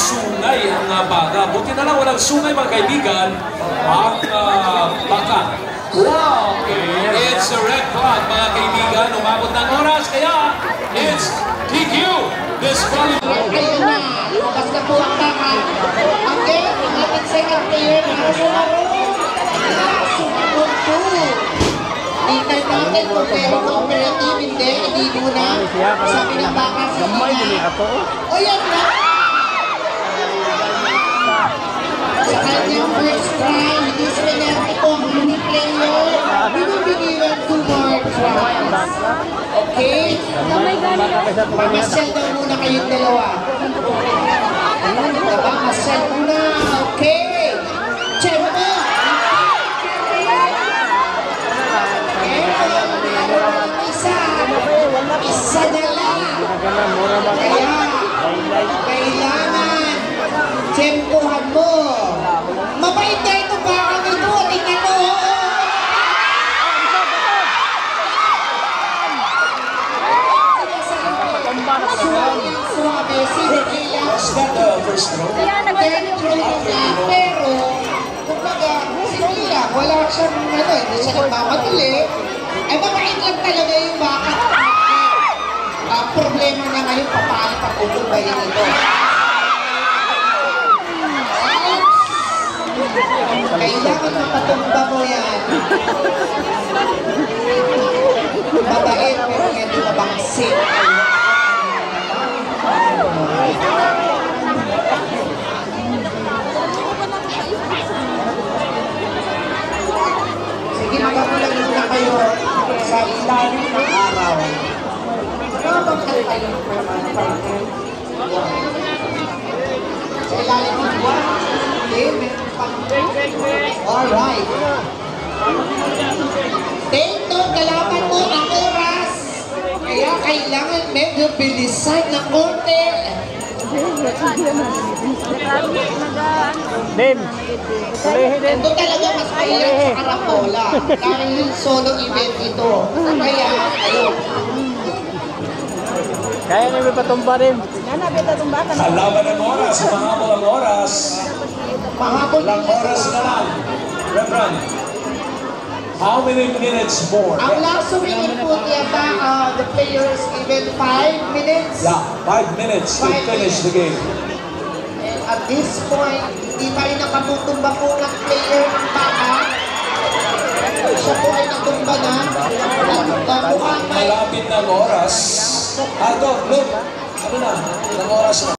sungay ang baka. Buti na lang walang sungay mga kaibigan ang baka. Wow! Okay. It's a red flag mga kaibigan. Umabot ng oras kaya it's DQ. Disqualified. Ayun na. Lumabas na po ang baka. Again, ang ating second player na sumagot po. Tingnan natin kung pero cooperative, hindi muna. Sabi ng baka sa ina. O yan na. Sa kanyang first try, hindi sinanerte po ang unique player. Binibigyan 2 more tries. Okay? Mamasyal daw muna kayong dalawa. Diba? Masyal muna. Okay. Tempo. Isa na lang. Kaya, kailangan tempohan mo. Mabait na ito baka nito. Tingnan mo. Suwabe. Pero, kumbaga, sige lang. Wala siyang, hindi siya nagmamadali. Ay, mabait lang talaga yung baka. Ang problema na ngayon, paano patutubayin ito? Kailangan mapatumba mo yan. Mabait, pero hindi mabangsik. Sige, magamulang muna kayo sa ilalim ng araw. Sa ilalim ng buwan. Alright. Dito, kalaban mo ang oras. Kaya kailangan medyo bilisan ng konti. Din. Ito talaga mas mahirap sa karapola. Dahil yung solo event ito. Kaya, ayun. Kaya nyo may patumba rin. Kalaban ng oras, mahabol ang oras. Mahabol Ilang oras na lang. Reverend, how many minutes more? ang last sumingin po niya ba, the players given 5 minutes? Yeah, 5 minutes to finish the game. And at this point, hindi pa rin nakabutumba po ng player ng baka. Siya po ay natumba na. Mukhang may Malapit ng oras. Look, ano na, ng oras na.